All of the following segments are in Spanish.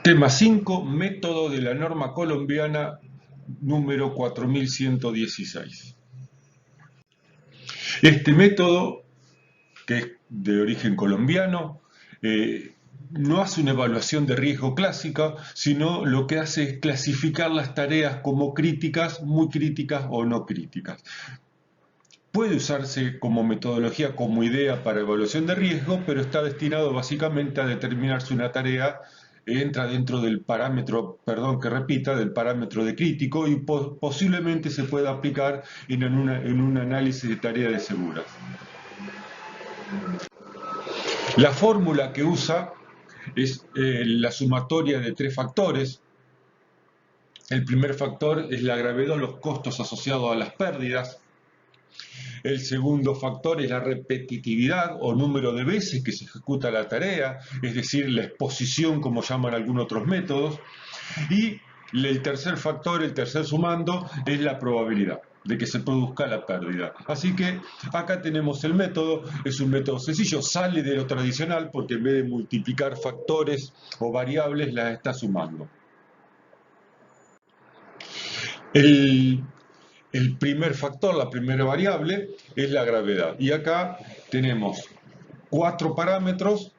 Tema 5, método de la norma colombiana número 4116. Este método, que es de origen colombiano, no hace una evaluación de riesgo clásica, sino lo que hace es clasificar las tareas como críticas, muy críticas o no críticas. Puede usarse como metodología, como idea para evaluación de riesgo, pero está destinado básicamente a determinar si una tarea entra dentro del parámetro, del parámetro de crítico y posiblemente se pueda aplicar en un análisis de tareas de seguras. La fórmula que usa es la sumatoria de 3 factores. El primer factor es la gravedad, los costos asociados a las pérdidas. El segundo factor es la repetitividad o número de veces que se ejecuta la tarea, es decir, la exposición, como llaman algunos otros métodos. Y el tercer factor, el tercer sumando, es la probabilidad de que se produzca la pérdida. Así que acá tenemos el método, es un método sencillo, sale de lo tradicional porque en vez de multiplicar factores o variables las está sumando. El primer factor, la primera variable, es la gravedad. Y acá tenemos 4 parámetros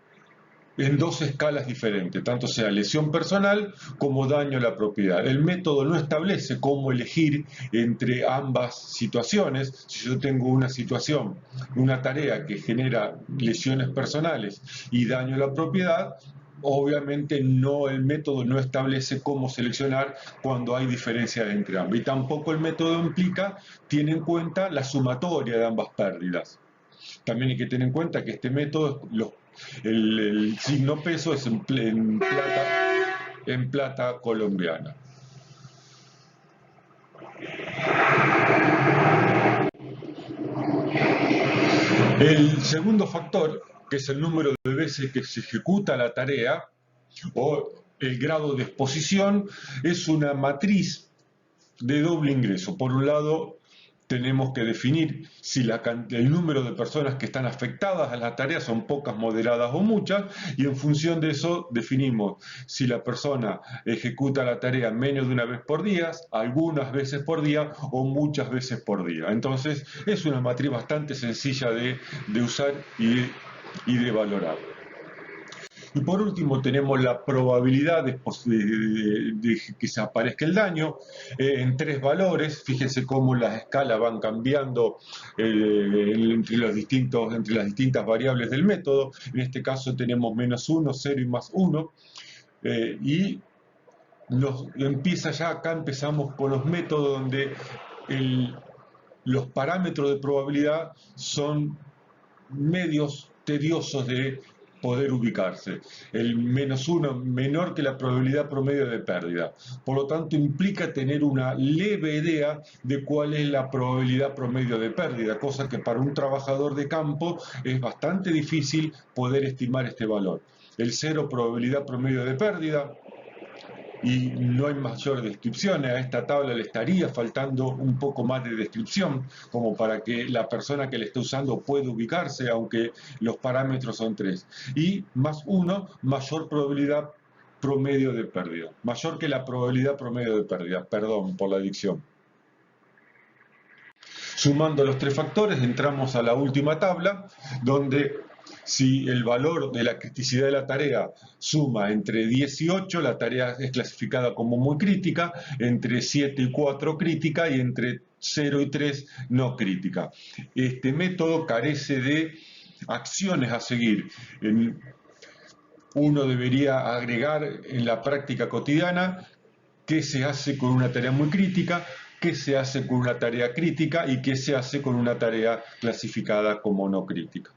en 2 escalas diferentes, tanto sea lesión personal como daño a la propiedad. El método no establece cómo elegir entre ambas situaciones. Si yo tengo una situación, una tarea que genera lesiones personales y daño a la propiedad, obviamente el método no establece cómo seleccionar cuando hay diferencias entre ambas. Y tampoco el método tiene en cuenta la sumatoria de ambas pérdidas. También hay que tener en cuenta que este método, el signo peso es en plata colombiana. El segundo factor, que es el número de veces que se ejecuta la tarea, o el grado de exposición, es una matriz de doble ingreso. Por un lado, tenemos que definir si el número de personas que están afectadas a la tarea son pocas, moderadas o muchas, y en función de eso definimos si la persona ejecuta la tarea menos de una vez por día, algunas veces por día o muchas veces por día. Entonces es una matriz bastante sencilla de usar y de valorar. Y por último tenemos la probabilidad de que se aparezca el daño en 3 valores. Fíjense cómo las escalas van cambiando entre las distintas variables del método. En este caso tenemos -1, 0 y +1. Y acá empezamos con los métodos donde los parámetros de probabilidad son medios tediosos de poder ubicarse. El -1 menor que la probabilidad promedio de pérdida. Por lo tanto, implica tener una leve idea de cuál es la probabilidad promedio de pérdida, cosa que para un trabajador de campo es bastante difícil poder estimar este valor. El 0, probabilidad promedio de pérdida, y no hay mayor descripción. A esta tabla le estaría faltando un poco más de descripción, como para que la persona que le esté usando pueda ubicarse, aunque los parámetros son 3. Y +1, mayor probabilidad promedio de pérdida. Mayor que la probabilidad promedio de pérdida, perdón por la dicción. Sumando los 3 factores, entramos a la última tabla, donde si el valor de la criticidad de la tarea suma entre 10 y 8, la tarea es clasificada como muy crítica, entre 7 y 4 crítica y entre 0 y 3 no crítica. Este método carece de acciones a seguir. Uno debería agregar en la práctica cotidiana qué se hace con una tarea muy crítica, qué se hace con una tarea crítica y qué se hace con una tarea clasificada como no crítica.